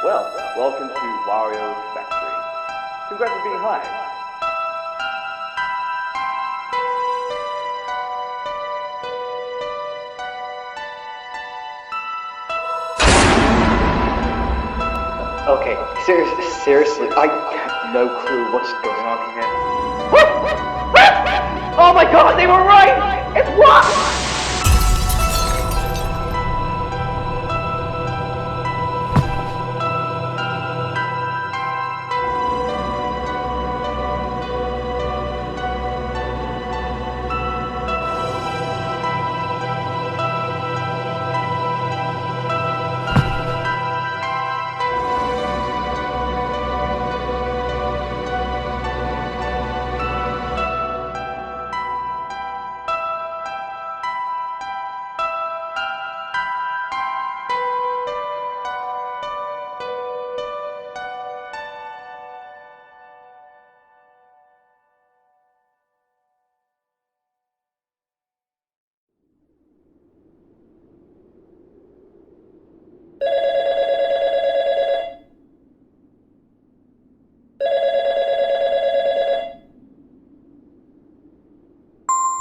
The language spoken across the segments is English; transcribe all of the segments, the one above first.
Well, welcome to Wario's factory. Congrats on being hired. Okay, seriously, I have no clue what's going on here. Oh my god, they were right! It's what?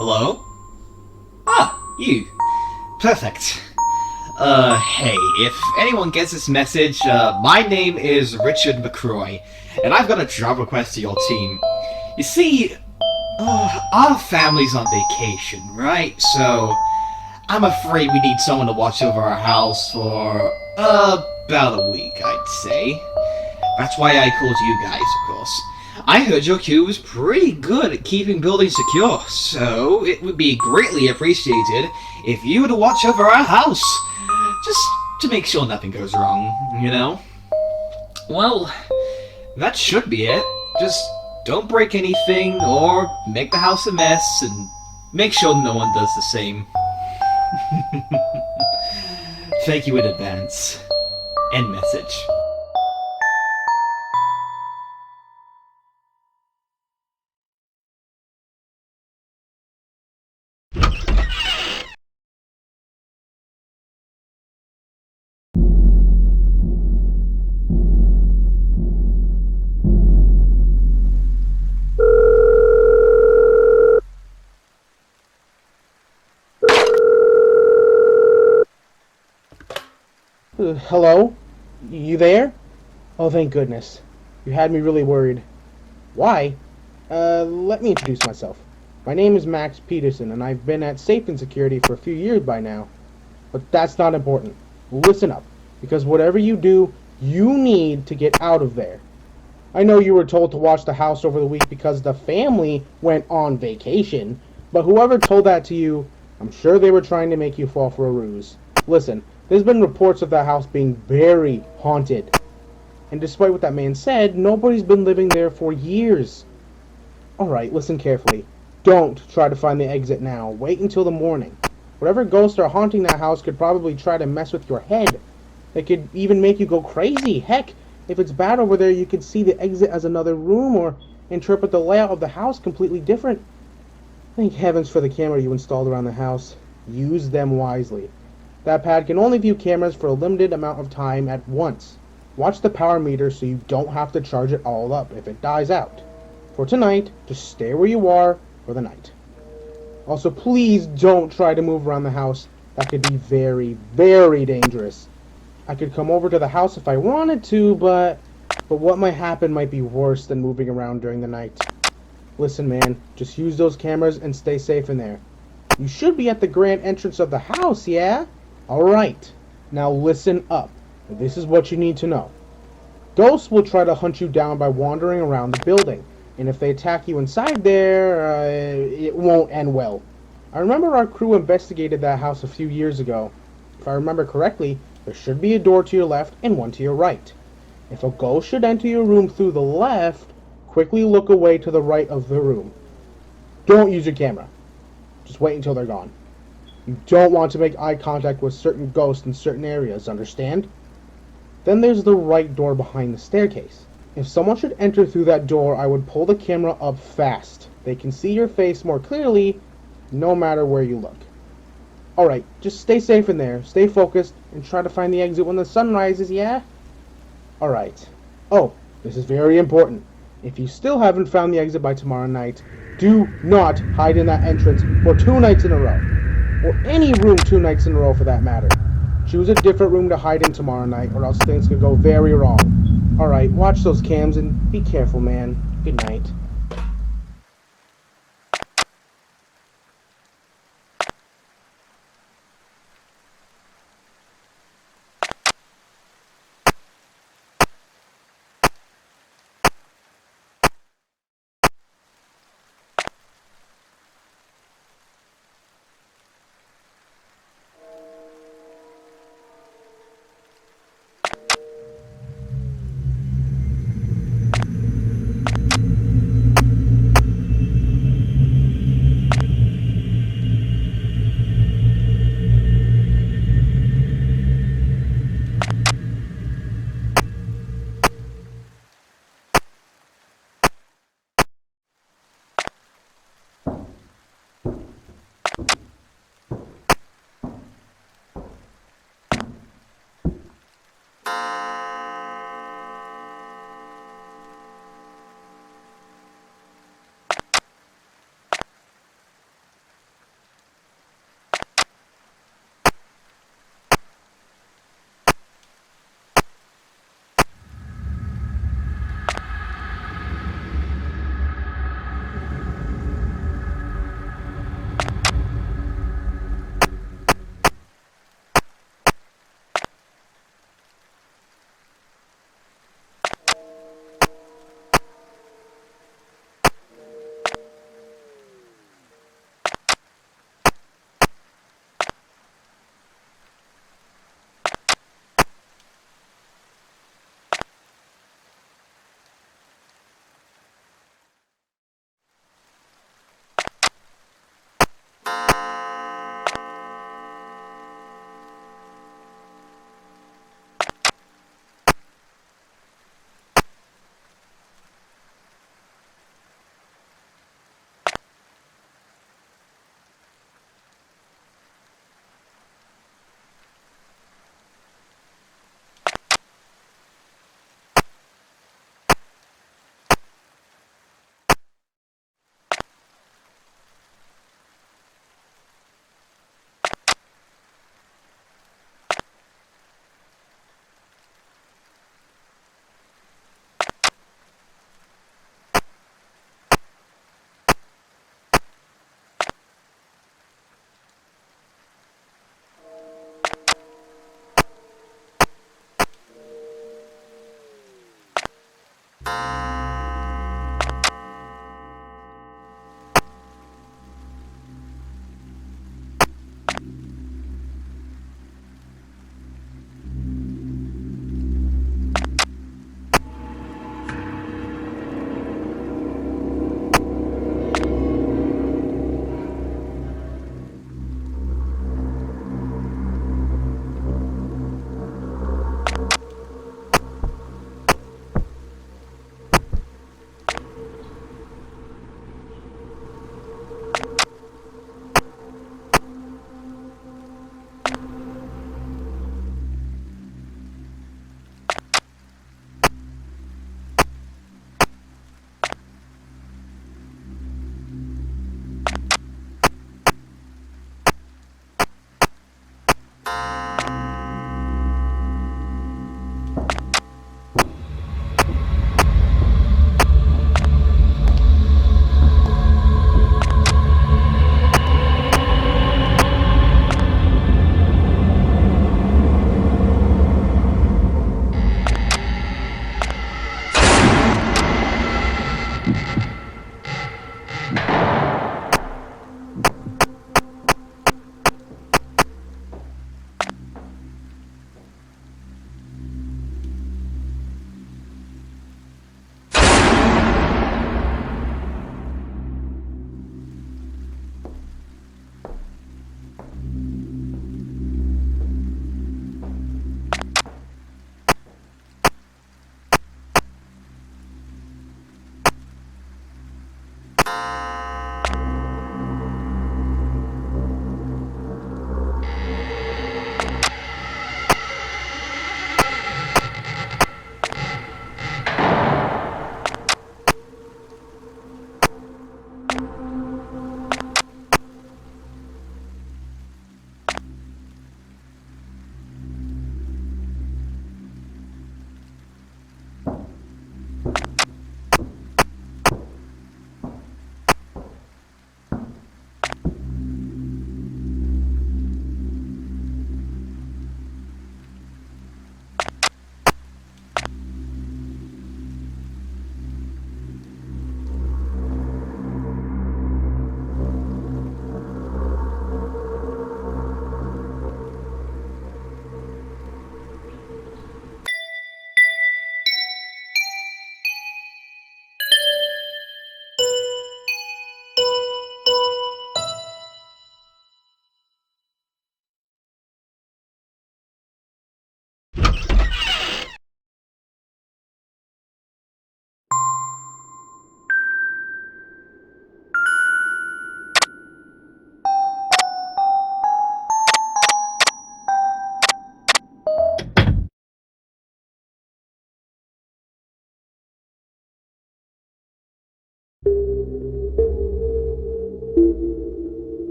Hello? Ah, you. Perfect. Hey, if anyone gets this message, my name is Richard McRoy, and I've got a job request to your team. You see, our family's on vacation, right? So, I'm afraid we need someone to watch over our house for, about a week, I'd say. That's why I called you guys, of course. I heard your crew was pretty good at keeping buildings secure, so it would be greatly appreciated if you were to watch over our house. Just to make sure nothing goes wrong, you know? Well, that should be it. Just don't break anything or make the house a mess, and make sure no one does the same. Thank you in advance. End message. Hello? You there? Oh, thank goodness. You had me really worried. Why? Let me introduce myself. My name is Max Peterson, and I've been at Safety and Security for a few years by now. But that's not important. Listen up, because whatever you do, you need to get out of there. I know you were told to watch the house over the week because the family went on vacation, but whoever told that to you, I'm sure they were trying to make you fall for a ruse. Listen, there's been reports of that house being very haunted. And despite what that man said, nobody's been living there for years. Alright, listen carefully. Don't try to find the exit now. Wait until the morning. Whatever ghosts are haunting that house could probably try to mess with your head. They could even make you go crazy. Heck, if it's bad over there, you could see the exit as another room or interpret the layout of the house completely different. Thank heavens for the camera you installed around the house. Use them wisely. That pad can only view cameras for a limited amount of time at once. Watch the power meter so you don't have to charge it all up if it dies out. For tonight, just stay where you are for the night. Also, please don't try to move around the house. That could be very, very dangerous. I could come over to the house if I wanted to, but what might happen might be worse than moving around during the night. Listen, man, just use those cameras and stay safe in there. You should be at the grand entrance of the house, yeah? Alright, now listen up. This is what you need to know. Ghosts will try to hunt you down by wandering around the building, and if they attack you inside there, it won't end well. I remember our crew investigated that house a few years ago. If I remember correctly, there should be a door to your left and one to your right. If a ghost should enter your room through the left, quickly look away to the right of the room. Don't use your camera. Just wait until they're gone. You don't want to make eye contact with certain ghosts in certain areas, understand? Then there's the right door behind the staircase. If someone should enter through that door, I would pull the camera up fast. They can see your face more clearly, no matter where you look. Alright, just stay safe in there, stay focused, and try to find the exit when the sun rises, yeah? Alright. Oh, this is very important. If you still haven't found the exit by tomorrow night, do not hide in that entrance for 2 nights in a row. Or any room 2 nights in a row for that matter. Choose a different room to hide in tomorrow night, or else things could go very wrong. Alright, watch those cams and be careful, man. Good night.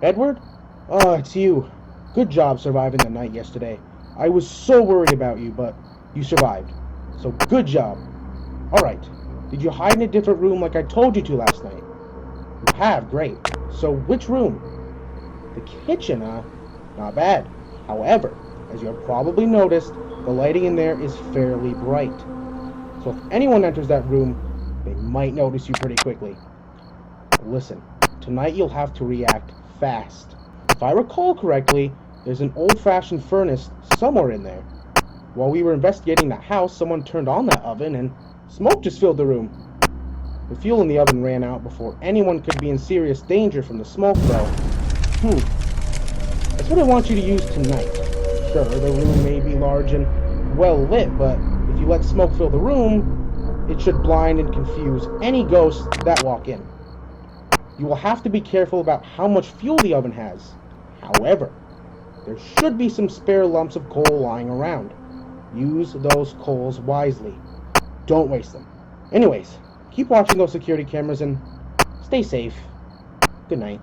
Edward? Oh, it's you. Good job surviving the night yesterday. I was so worried about you, but you survived. So good job. Alright, did you hide in a different room like I told you to last night? You have, great. So which room? The kitchen, huh? Not bad. However, as you have probably noticed, the lighting in there is fairly bright. So if anyone enters that room, they might notice you pretty quickly. Listen, tonight you'll have to react fast. If I recall correctly, there's an old-fashioned furnace somewhere in there. While we were investigating the house, someone turned on that oven and smoke just filled the room. The fuel in the oven ran out before anyone could be in serious danger from the smoke, though. That's what I want you to use tonight. Sure, the room may be large and well lit, but if you let smoke fill the room, it should blind and confuse any ghosts that walk in. You will have to be careful about how much fuel the oven has. However, there should be some spare lumps of coal lying around. Use those coals wisely. Don't waste them. Anyways, keep watching those security cameras and stay safe. Good night.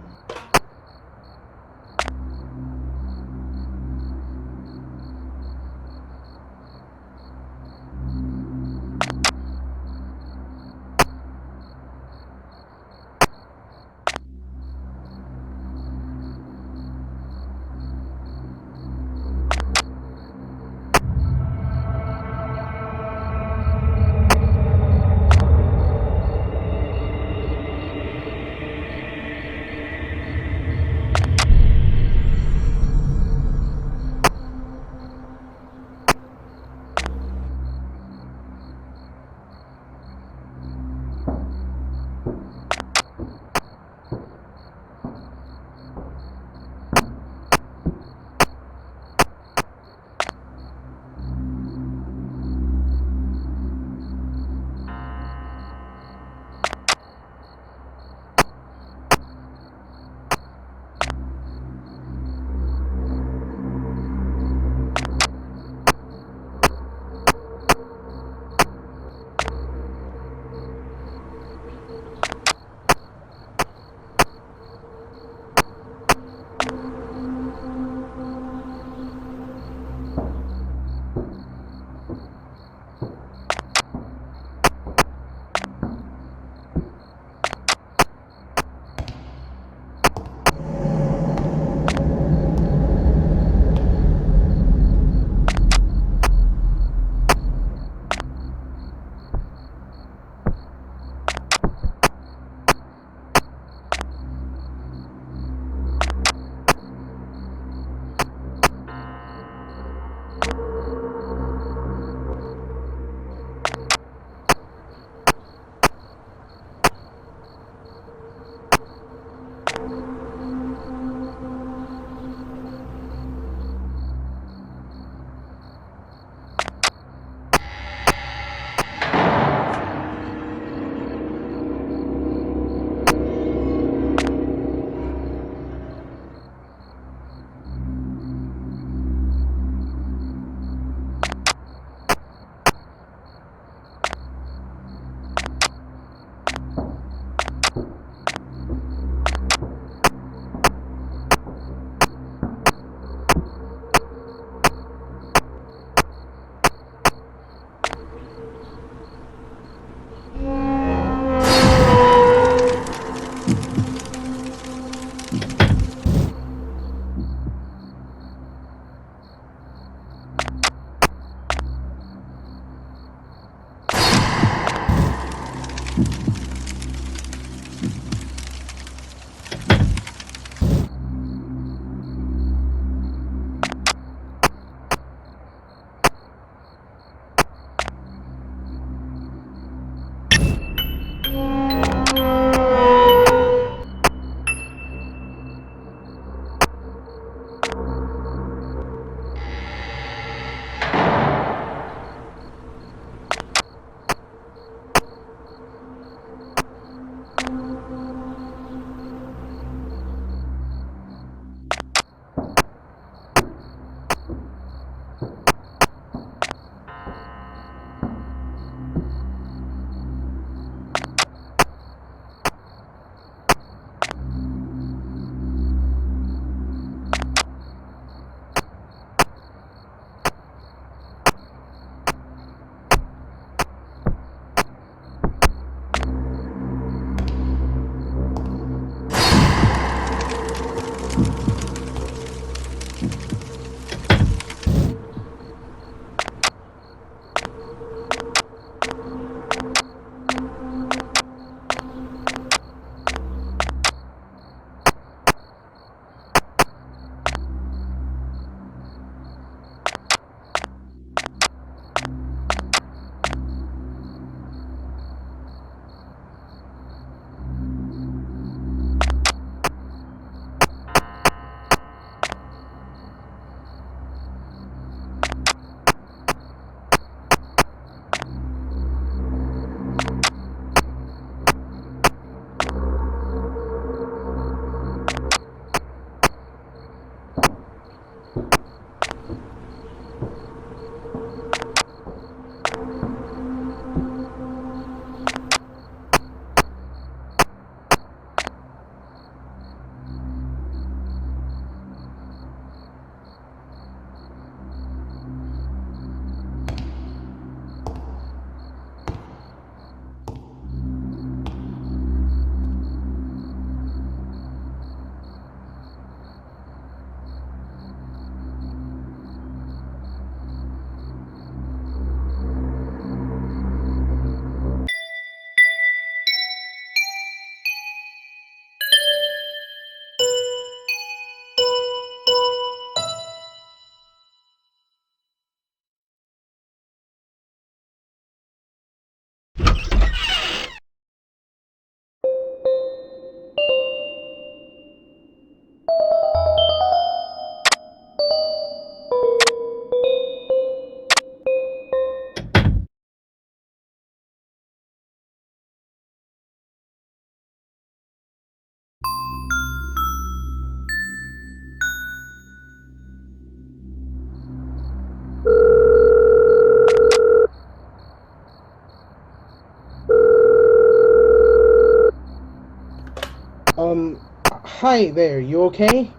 Hi there, you okay?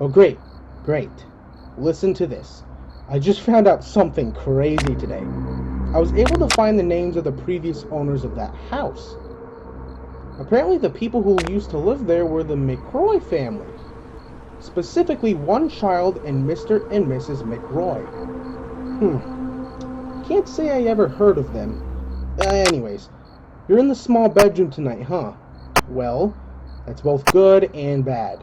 Oh, great. Great. Listen to this. I just found out something crazy today. I was able to find the names of the previous owners of that house. Apparently, the people who used to live there were the McRoy family. Specifically, one child and Mr. and Mrs. McRoy. Can't say I ever heard of them. Anyways, you're in the small bedroom tonight, huh? Well, that's both good and bad.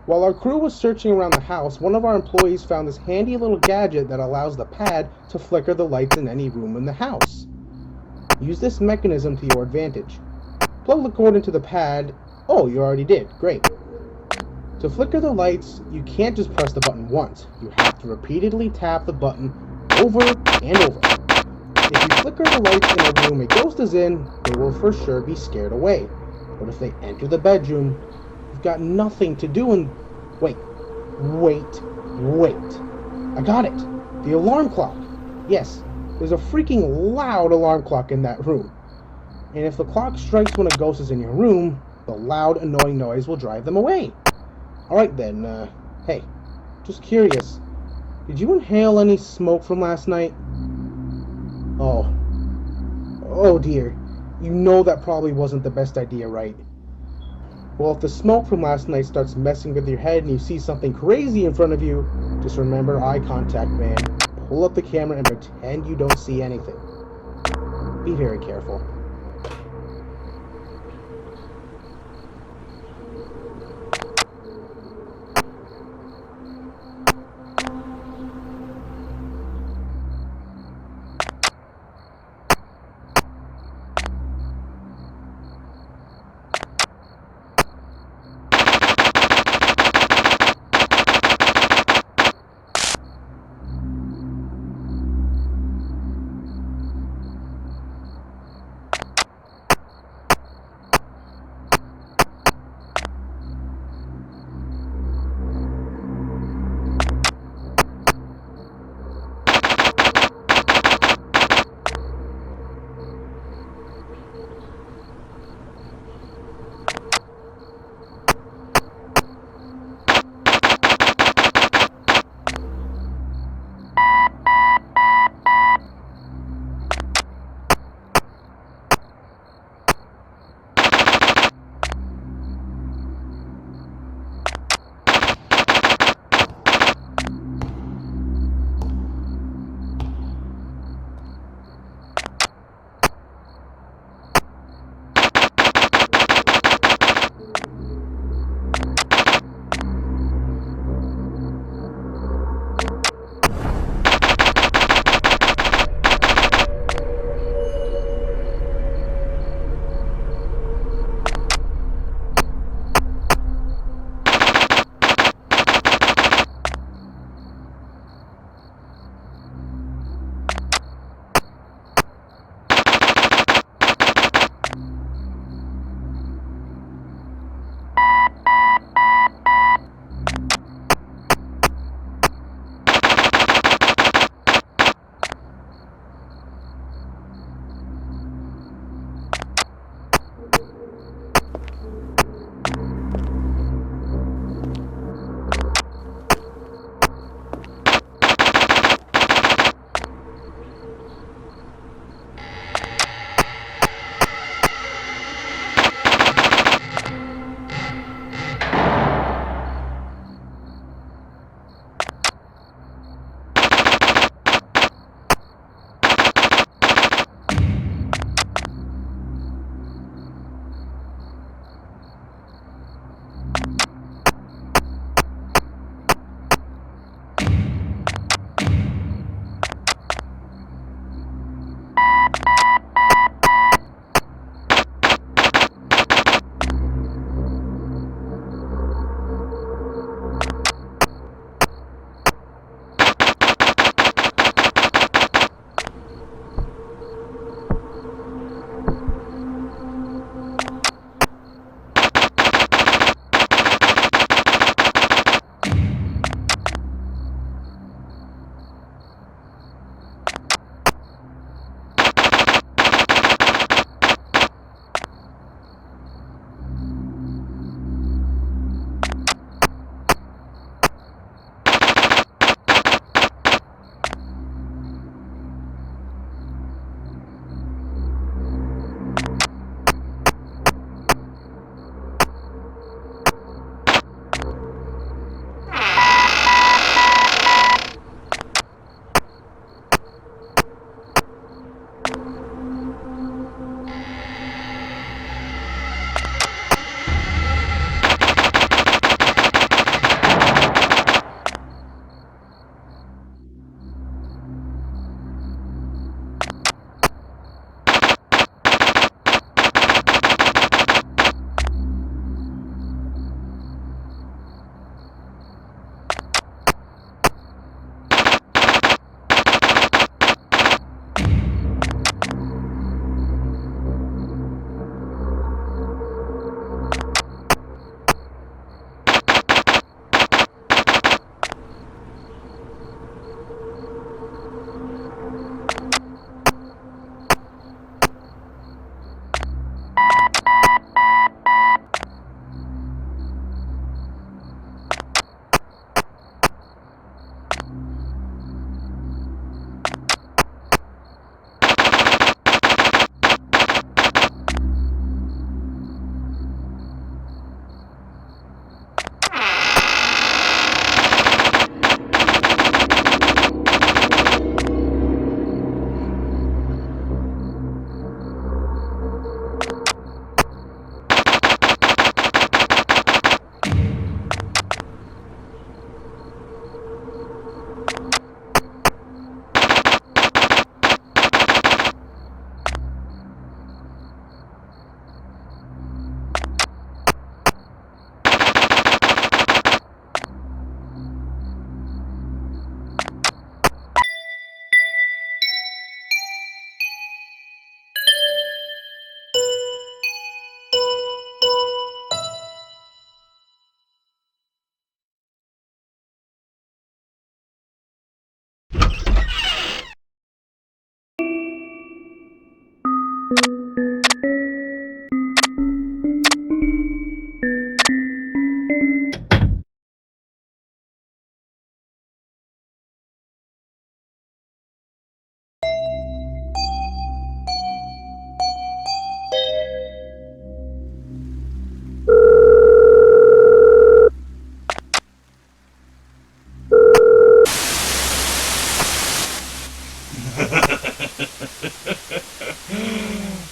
While our crew was searching around the house, one of our employees found this handy little gadget that allows the pad to flicker the lights in any room in the house. Use this mechanism to your advantage. Plug the cord into the pad. Oh, you already did. Great. To flicker the lights, you can't just press the button once. You have to repeatedly tap the button over and over. If you flicker the lights in a room a ghost is in, they will for sure be scared away. But if they enter the bedroom, you've got nothing to do and... Wait. I got it. The alarm clock. Yes, there's a freaking loud alarm clock in that room. And if the clock strikes when a ghost is in your room, the loud, annoying noise will drive them away. Alright then, hey, just curious. Did you inhale any smoke from last night? Oh dear. You know that probably wasn't the best idea, right? Well, if the smoke from last night starts messing with your head and you see something crazy in front of you, just remember eye contact, man. Pull up the camera and pretend you don't see anything. Be very careful.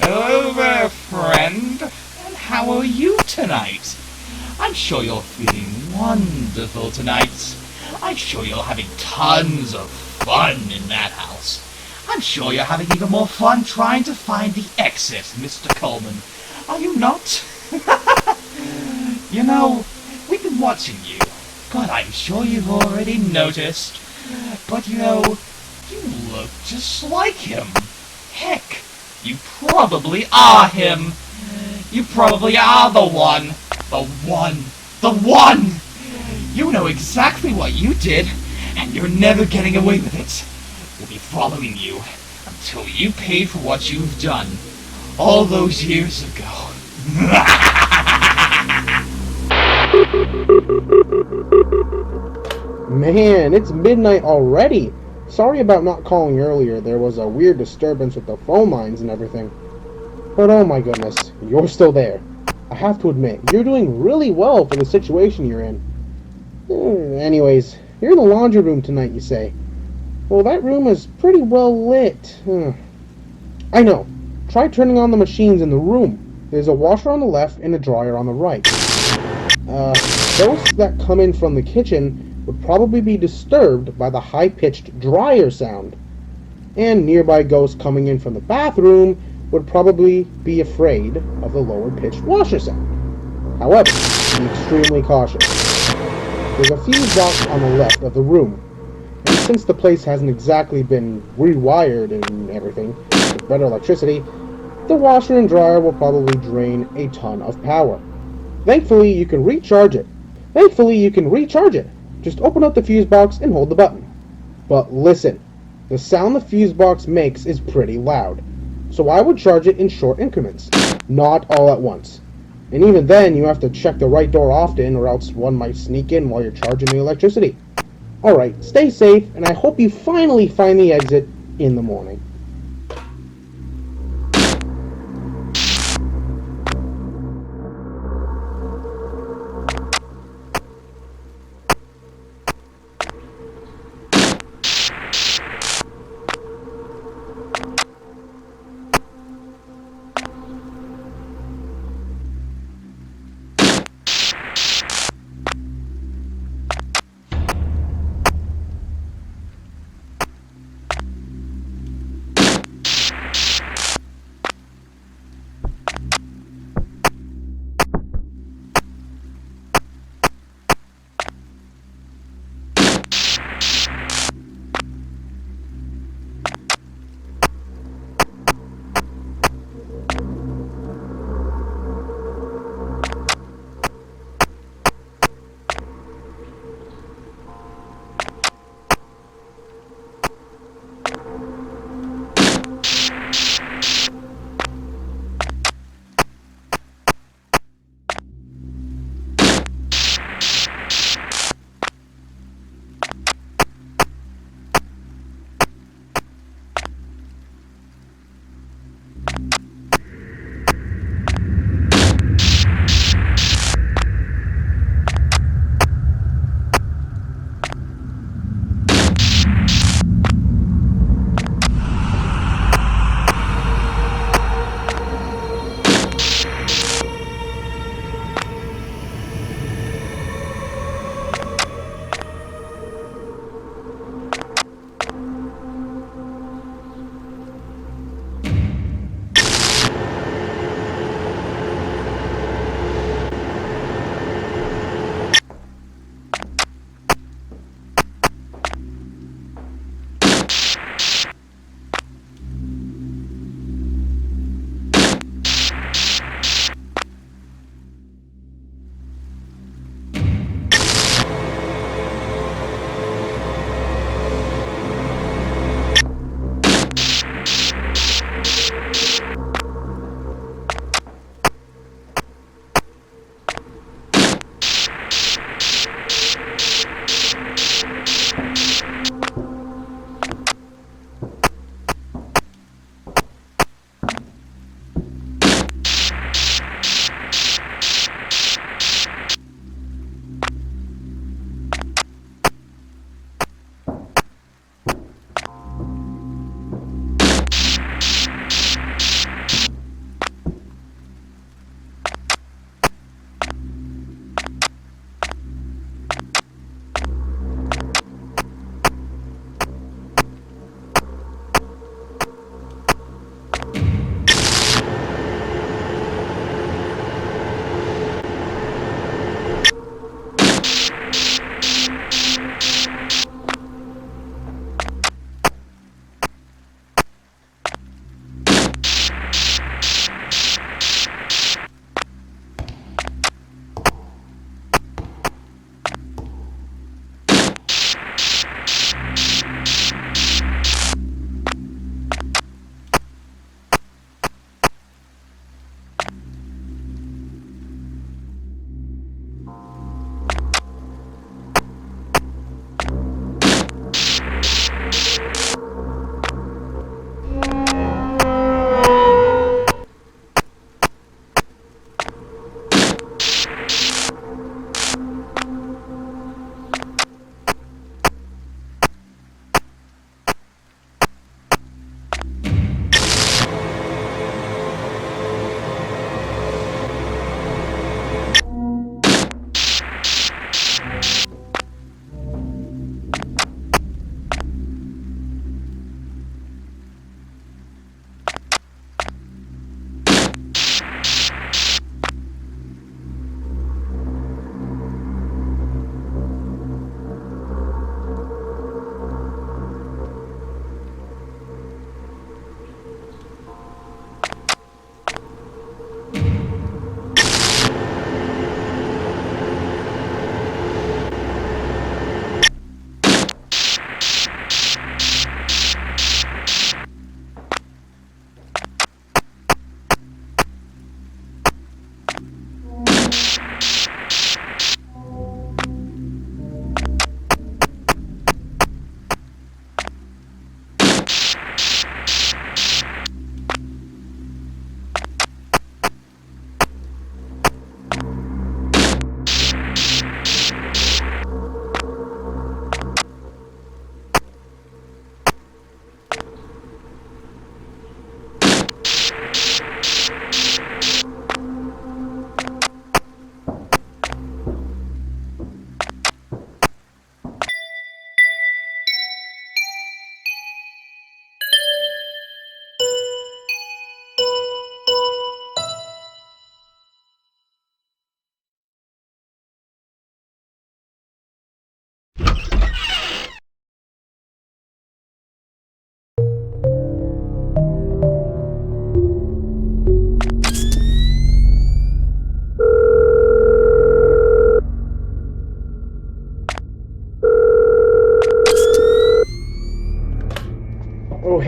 Hello there, friend. And how are you tonight? I'm sure you're feeling wonderful tonight. I'm sure you're having tons of fun in that house. I'm sure you're having even more fun trying to find the exit, Mr. Coleman. Are you not? You know, we've been watching you, but I'm sure you've already noticed. But you know, you look just like him. Heck, you probably are him. You probably are the one. The one. The one! You know exactly what you did, and you're never getting away with it. We'll be following you until you pay for what you've done all those years ago. Man, it's midnight already. Sorry about not calling earlier. There was a weird disturbance with the phone lines and everything. But oh my goodness, you're still there. I have to admit, you're doing really well for the situation you're in. Anyways, you're in the laundry room tonight, you say. Well, that room is pretty well lit. I know. Try turning on the machines in the room. There's a washer on the left and a dryer on the right. Ghosts that come in from the kitchen would probably be disturbed by the high-pitched dryer sound. And nearby ghosts coming in from the bathroom would probably be afraid of the lower-pitched washer sound. However, be extremely cautious. There's a fuse box on the left of the room, and since the place hasn't exactly been rewired and everything with better electricity, the washer and dryer will probably drain a ton of power. Thankfully, you can recharge it. Just open up the fuse box and hold the button. But listen, the sound the fuse box makes is pretty loud, so I would charge it in short increments, not all at once. And even then, you have to check the right door often, or else one might sneak in while you're charging the electricity. Alright, stay safe, and I hope you finally find the exit in the morning.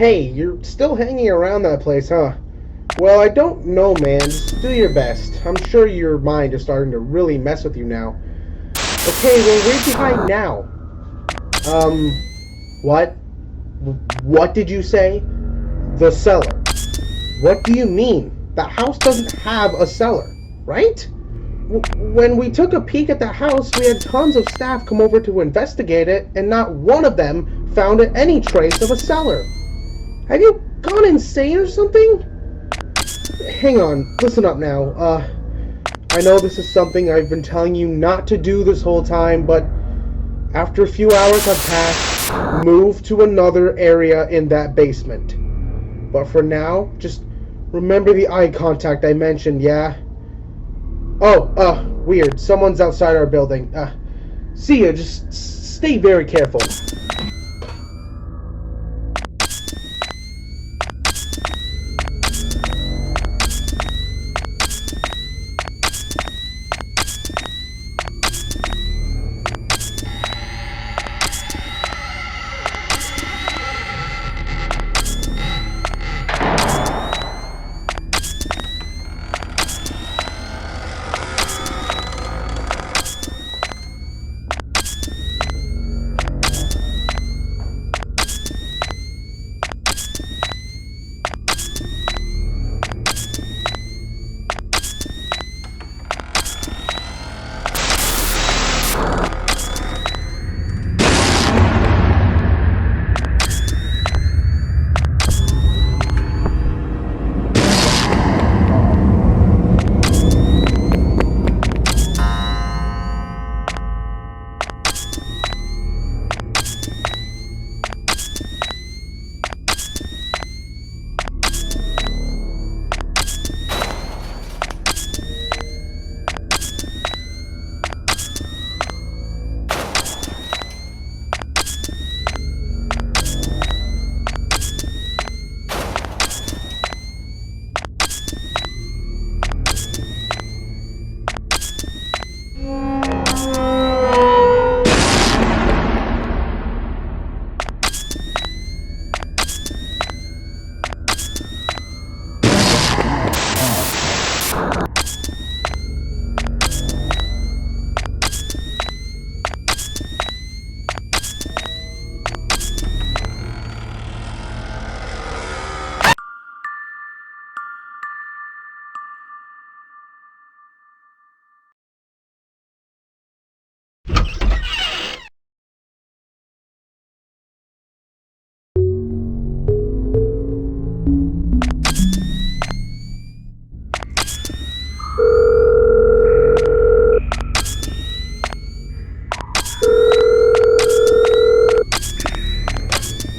hey, you're still hanging around that place, huh? Well, I don't know, man. Just do your best. I'm sure your mind is starting to really mess with you now. Okay, well, where'd you hide now? What? What did you say? The cellar. What do you mean? The house doesn't have a cellar, right? When we took a peek at the house, we had tons of staff come over to investigate it, and not one of them found any trace of a cellar. Have you gone insane or something? Hang on, listen up now. I know this is something I've been telling you not to do this whole time, but after a few hours have passed, move to another area in that basement. But for now, just remember the eye contact I mentioned, yeah? Oh, weird. Someone's outside our building. See ya. Just stay very careful.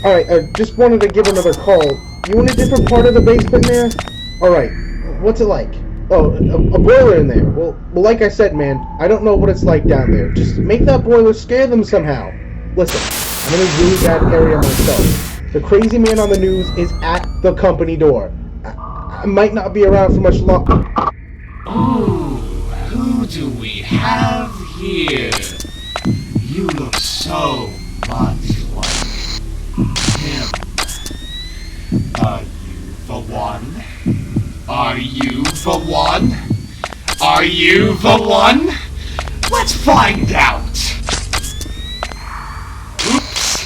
Alright, just wanted to give another call. You in a different part of the basement there? Alright, what's it like? Oh, a boiler in there. Well, like I said, man, I don't know what it's like down there. Just make that boiler scare them somehow. Listen, I'm in a really bad area myself. The crazy man on the news is at the company door. I might not be around for much longer. Ooh, who do we have here? You look so much like him. Are you the one? Are you the one? Are you the one? Let's find out! Oops.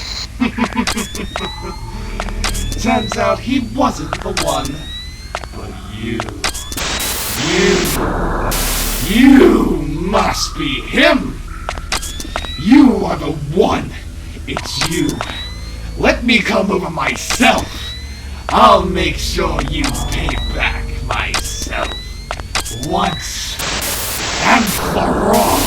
Turns out he wasn't the one. But you must be him! You are the one! It's you! Let me come over myself! I'll make sure you pay back myself. Once and for all!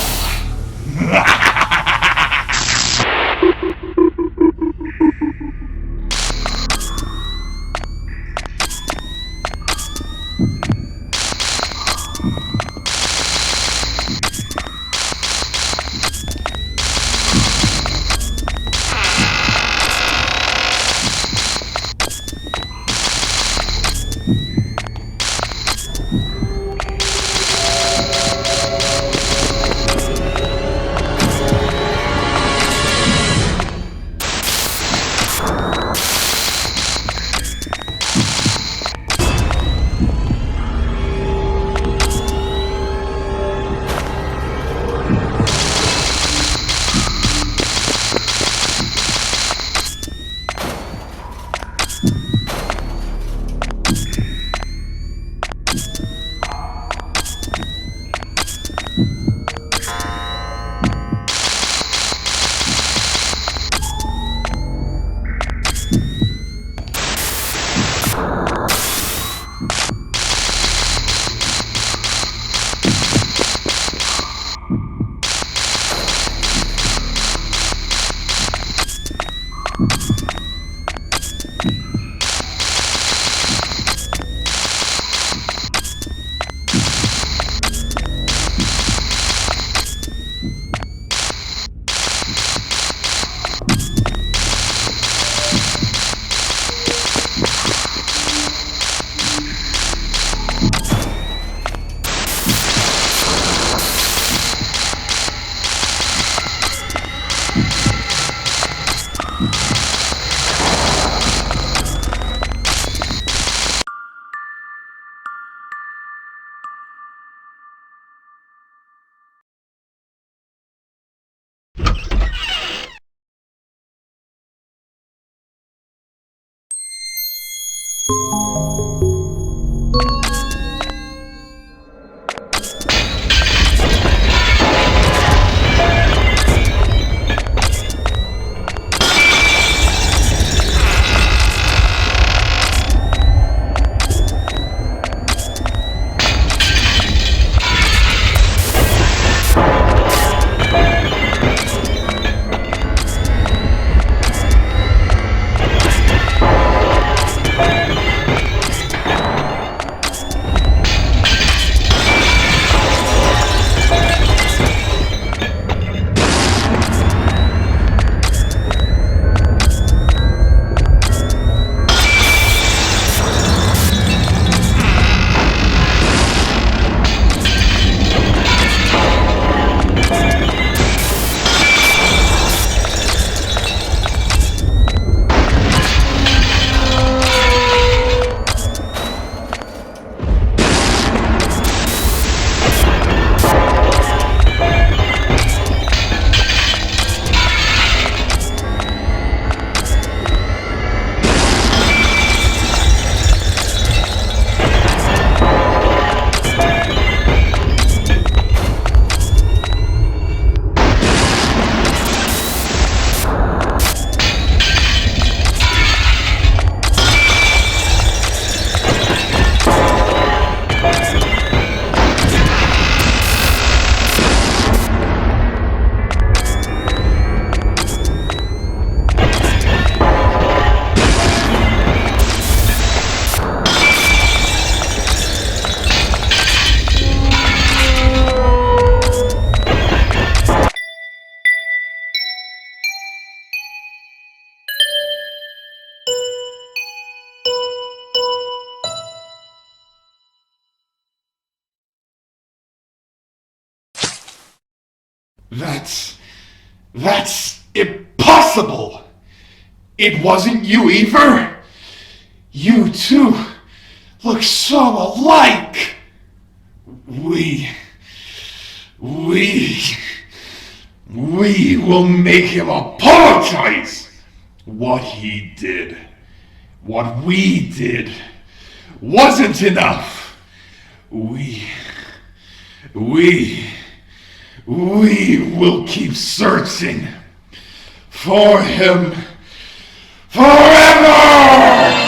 That's impossible! It wasn't you either? You two look so alike! We will make him apologize! What he did, what we did, wasn't enough! We will keep searching for him forever!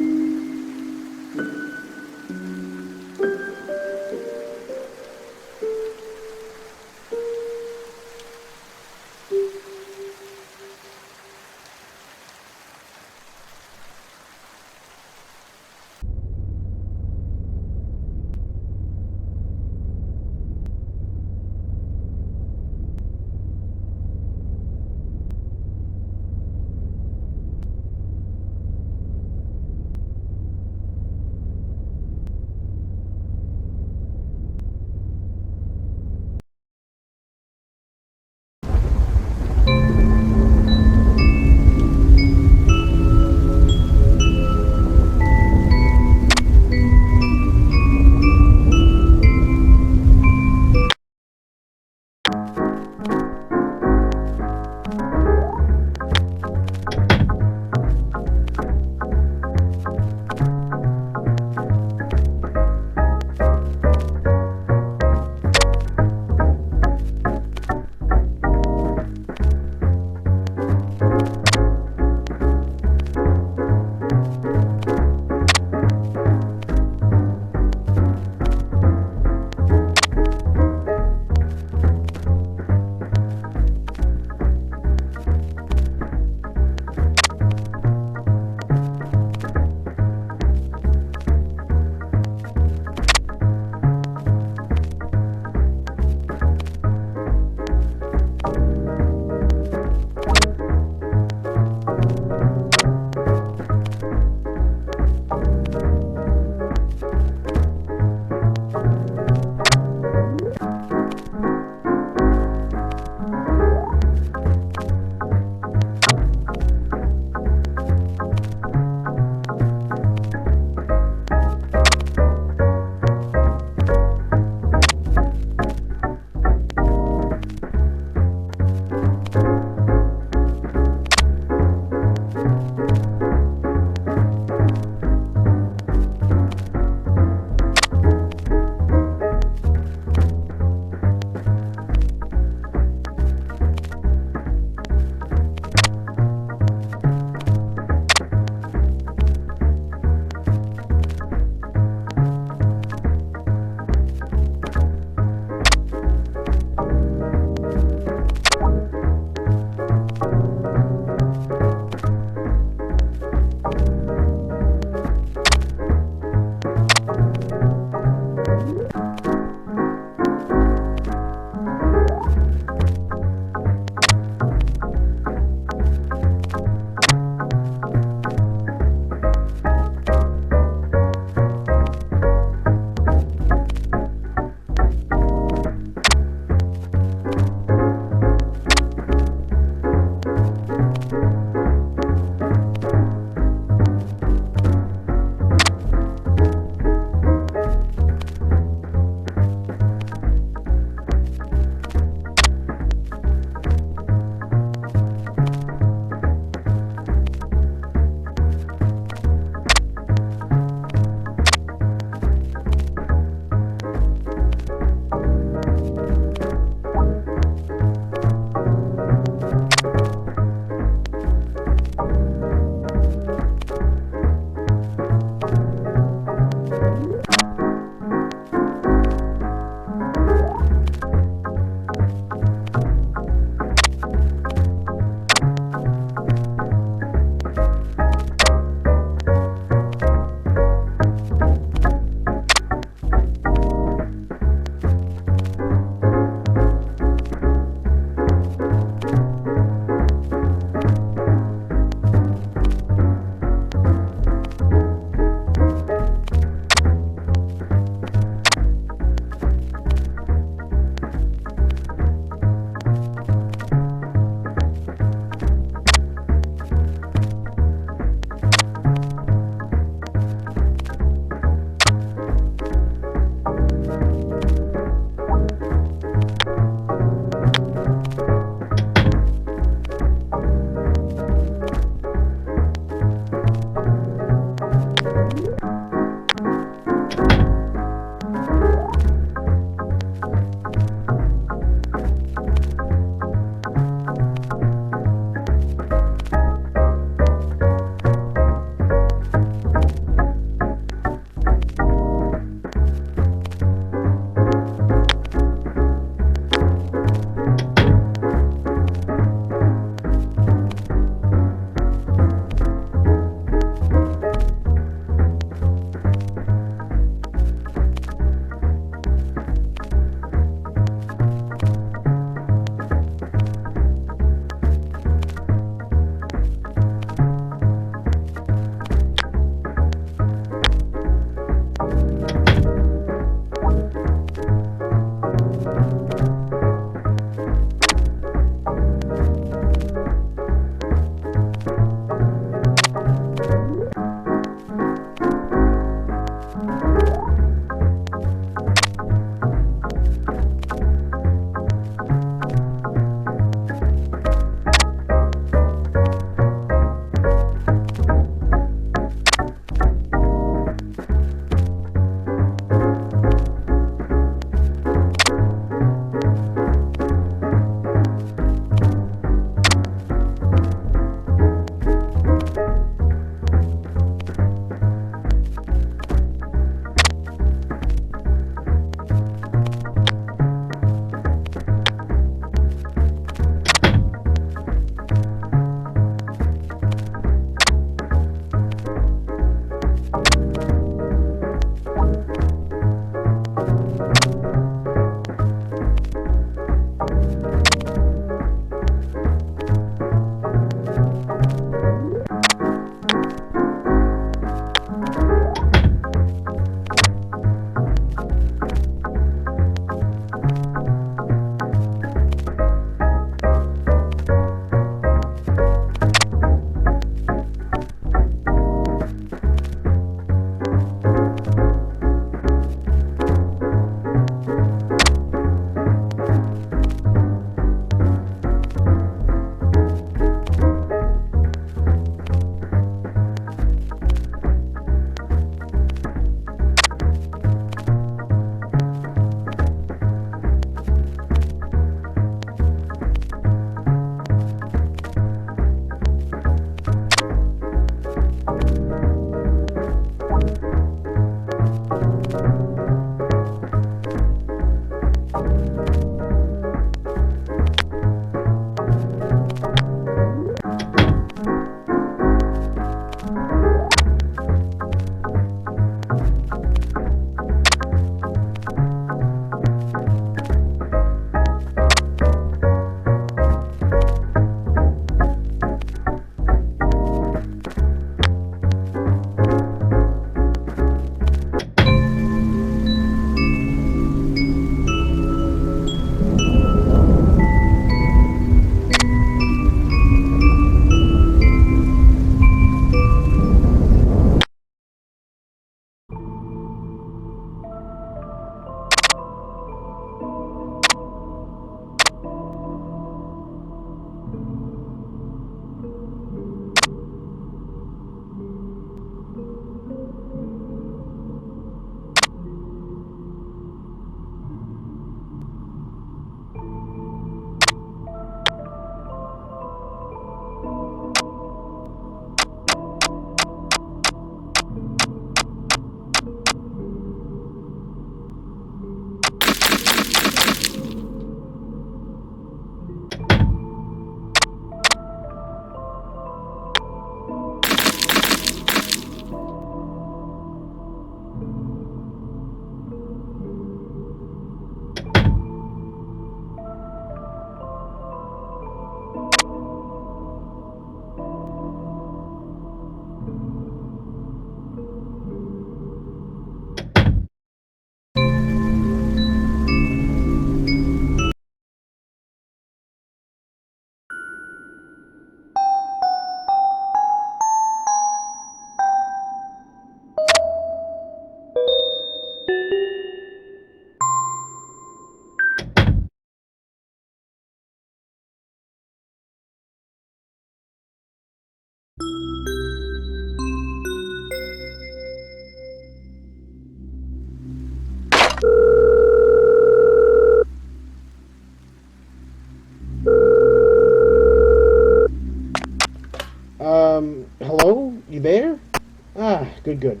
good.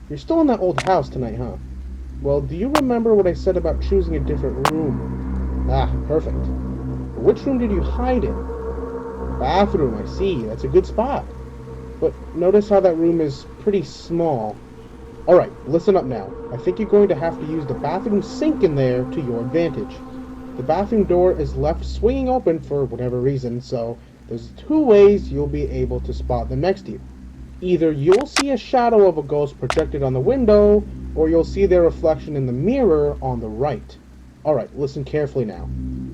You're still in that old house tonight, huh? Well, do you remember what I said about choosing a different room? Ah, perfect. Which room did you hide in? Bathroom, I see. That's a good spot. But notice how that room is pretty small. Alright, listen up now. I think you're going to have to use the bathroom sink in there to your advantage. The bathroom door is left swinging open for whatever reason, so there's two ways you'll be able to spot them next to you. Either you'll see a shadow of a ghost projected on the window, or you'll see their reflection in the mirror on the right. Alright, listen carefully now.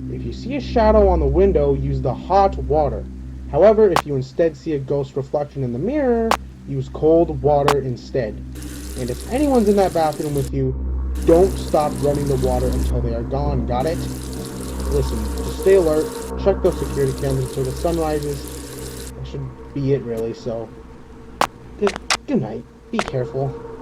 If you see a shadow on the window, use the hot water. However, if you instead see a ghost reflection in the mirror, use cold water instead. And if anyone's in that bathroom with you, don't stop running the water until they are gone, got it? Listen, just stay alert, check those security cameras until the sun rises. That should be it really, so good night. Be careful.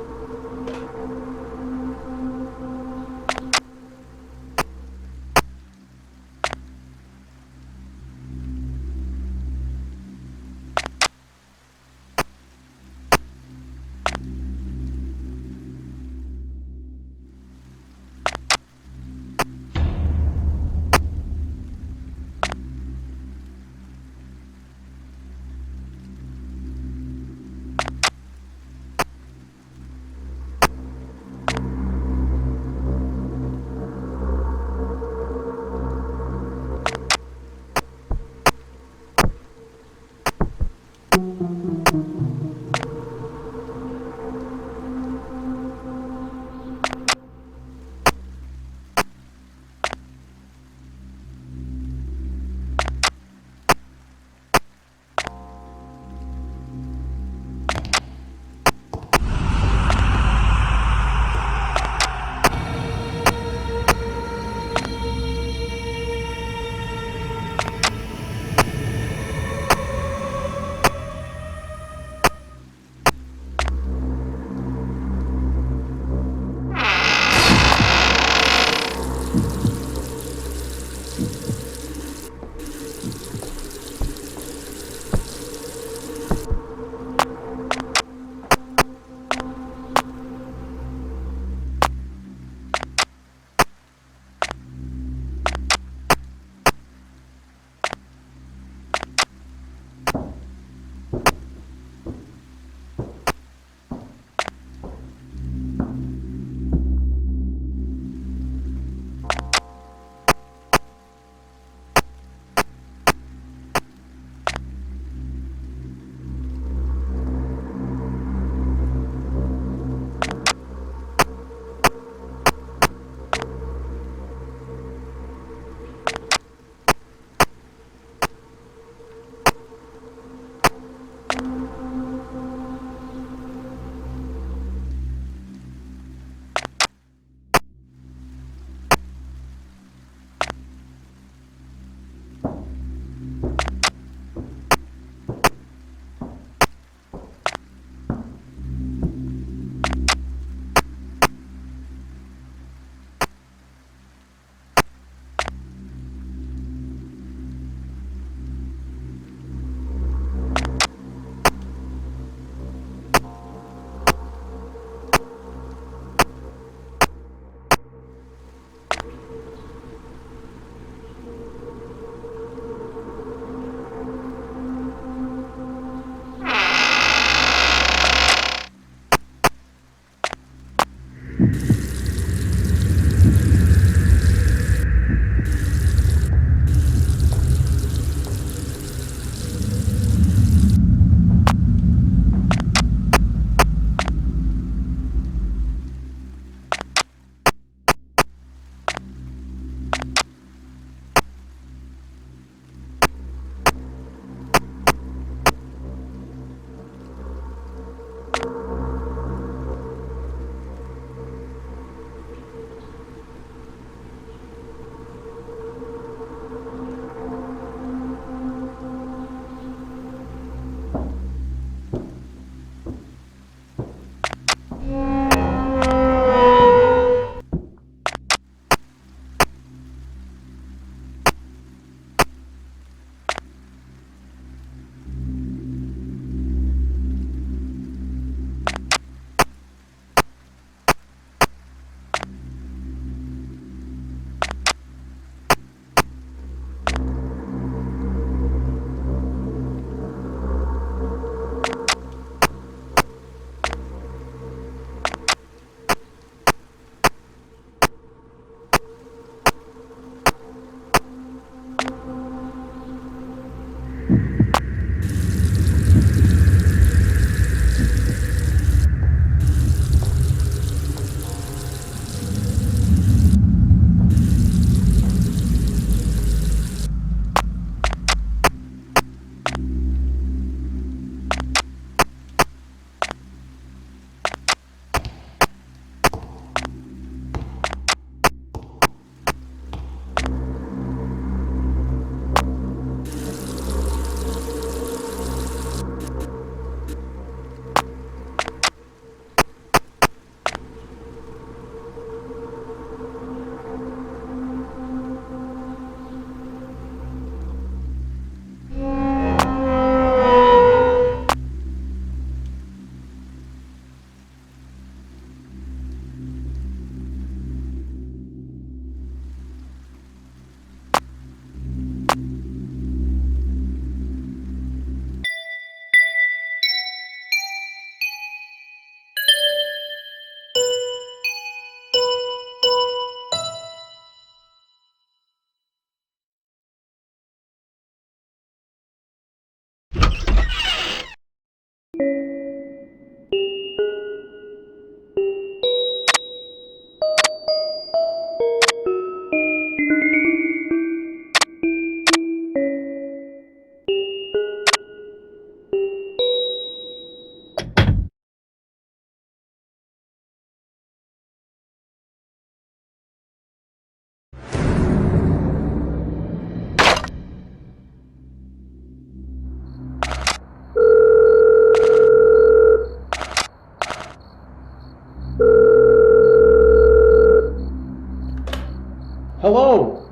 hello?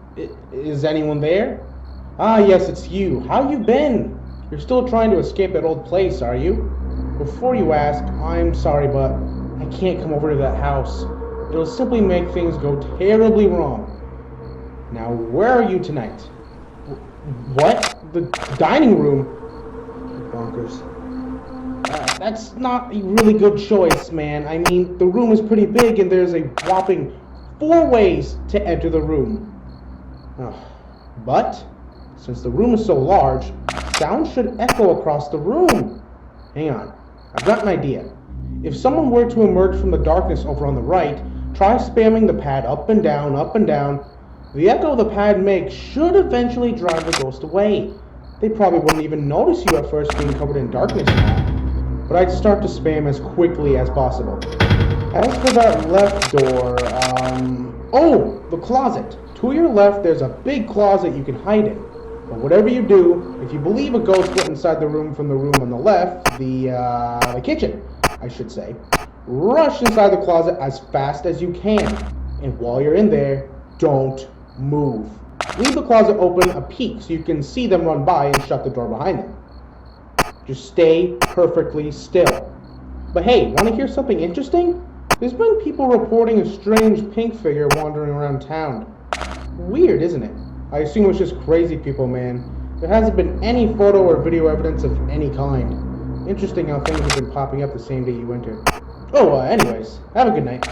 Is anyone there? Ah, yes, it's you. How you been? You're still trying to escape that old place, are you? Before you ask, I'm sorry, but I can't come over to that house. It'll simply make things go terribly wrong. Now, where are you tonight? What? The dining room? Bonkers. That's not a really good choice, man. I mean, the room is pretty big and there's a whopping 4 ways to enter the room. But, since the room is so large, sound should echo across the room. Hang on, I've got an idea. If someone were to emerge from the darkness over on the right, try spamming the pad up and down, up and down. The echo the pad makes should eventually drive the ghost away. They probably wouldn't even notice you at first being covered in darkness now. But I'd start to spam as quickly as possible. As for that left door, oh, the closet. To your left, there's a big closet you can hide in. But whatever you do, if you believe a ghost went inside the room from the room on the left, the kitchen, I should say, rush inside the closet as fast as you can. And while you're in there, don't move. Leave the closet open a peek so you can see them run by and shut the door behind them. Just stay perfectly still. But hey, want to hear something interesting? There's been people reporting a strange pink figure wandering around town. Weird, isn't it? I assume it's just crazy people, man. There hasn't been any photo or video evidence of any kind. Interesting how things have been popping up the same day you entered. Oh, anyways, have a good night.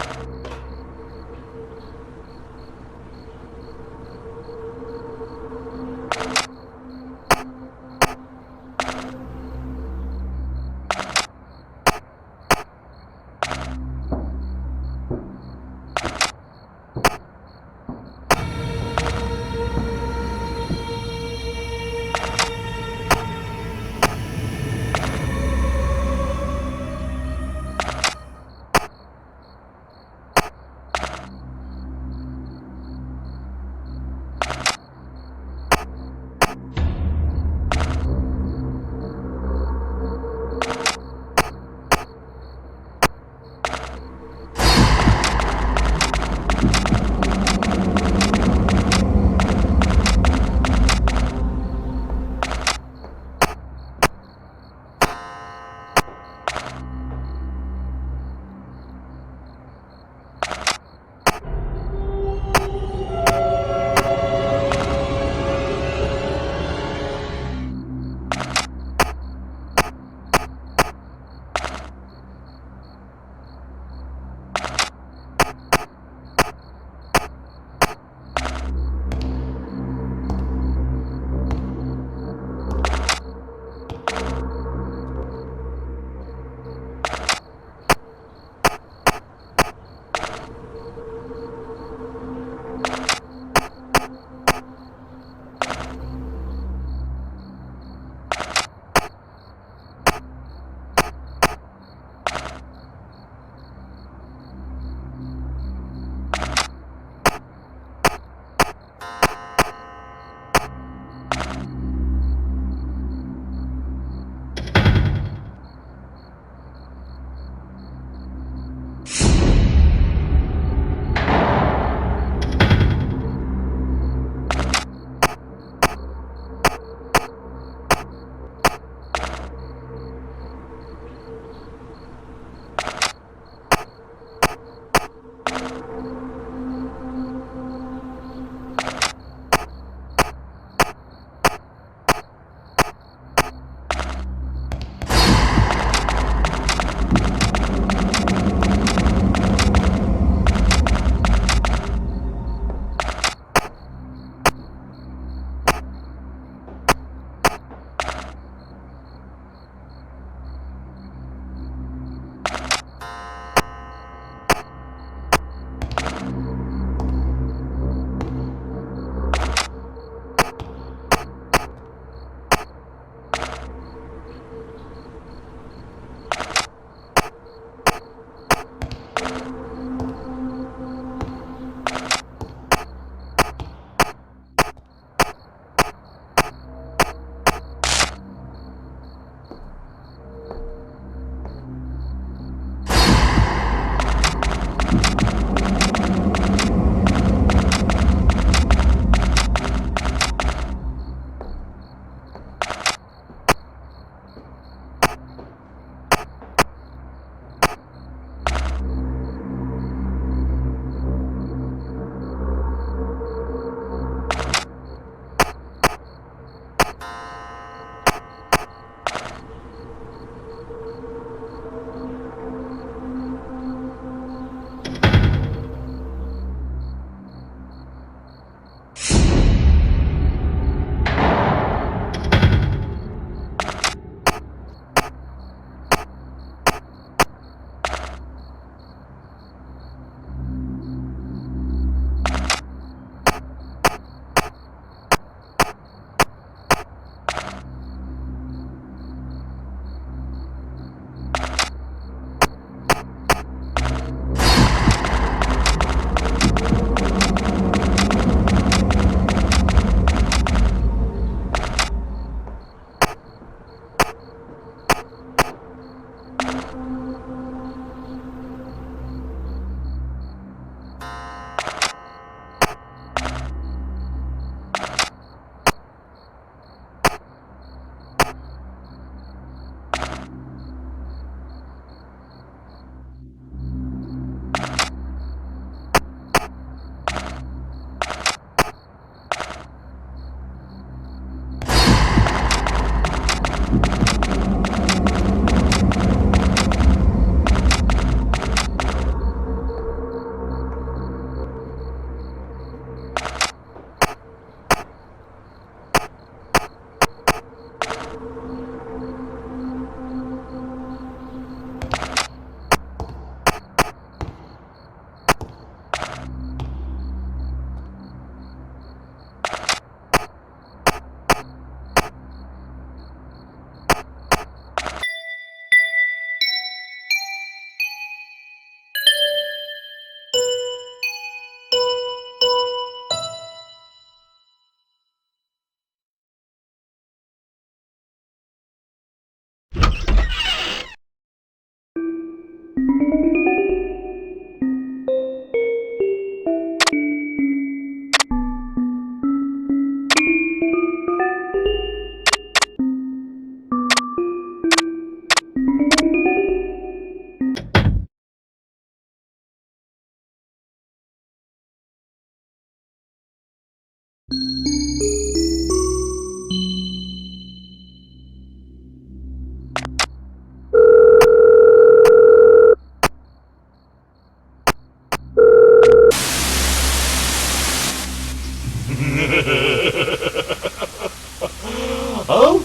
Oh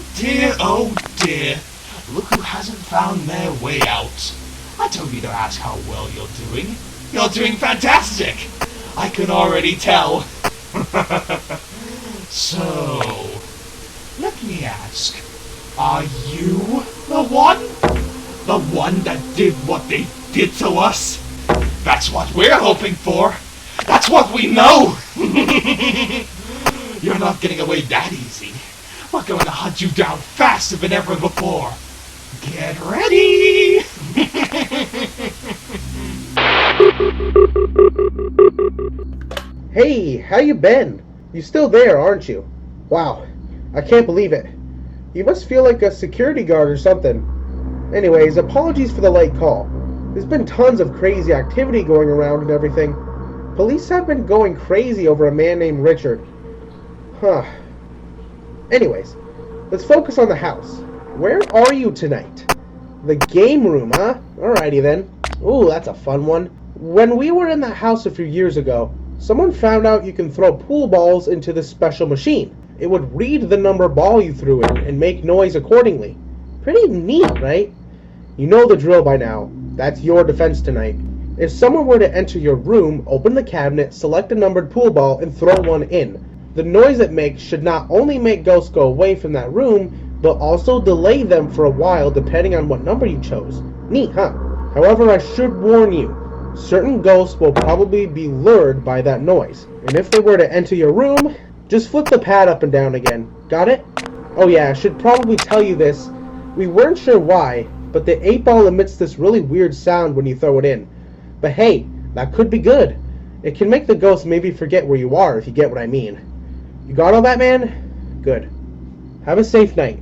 dear. Look who hasn't found their way out. I don't need to ask how well you're doing. You're doing fantastic! I can already tell. So, let me ask, are you the one? The one that did what they did to us? That's what we're hoping for. That's what we know. You're not getting away that easy. We're going to hunt you down faster than ever before. Get ready! Hey, how you been? You still there, aren't you? Wow, I can't believe it. You must feel like a security guard or something. Anyways, apologies for the late call. There's been tons of crazy activity going around and everything. Police have been going crazy over a man named Richard. Huh. Anyways, let's focus on the house. Where are you tonight? The game room, huh? Alrighty then. Ooh, that's a fun one. When we were in that house a few years ago, someone found out you can throw pool balls into this special machine. It would read the number ball you threw in and make noise accordingly. Pretty neat, right? You know the drill by now. That's your defense tonight. If someone were to enter your room, open the cabinet, select a numbered pool ball, and throw one in, the noise it makes should not only make ghosts go away from that room, but also delay them for a while depending on what number you chose. Neat, huh? However, I should warn you, certain ghosts will probably be lured by that noise. And if they were to enter your room, just flip the pad up and down again. Got it? Oh yeah, I should probably tell you this. We weren't sure why, but the 8-ball emits this really weird sound when you throw it in. But hey, that could be good. It can make the ghost maybe forget where you are, if you get what I mean. You got all that, man? Good. Have a safe night.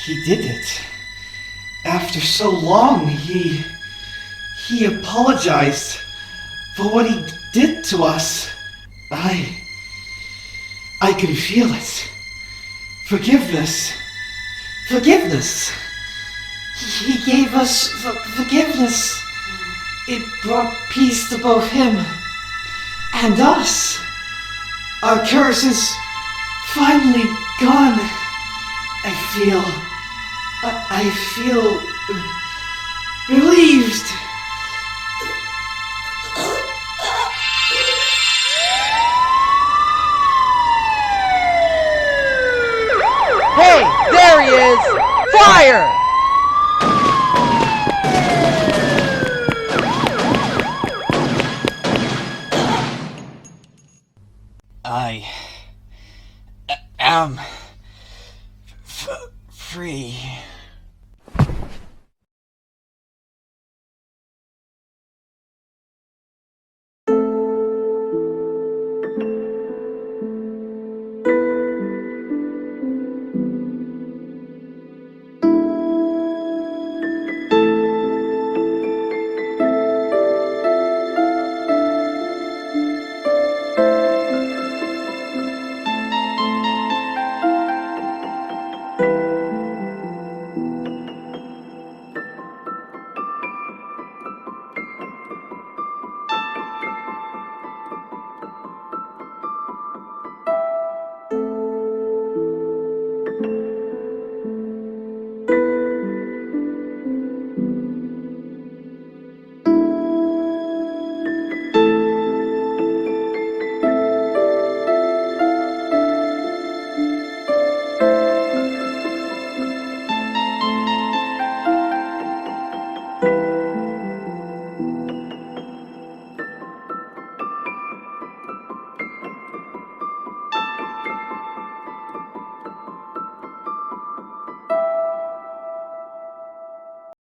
He did it. After so long, he apologized for what he did to us. I can feel it. Forgiveness. Forgiveness. He gave us forgiveness. It brought peace to both him and us. Our curses finally gone. I feel relieved. Hey, there he is! Fire! I am free.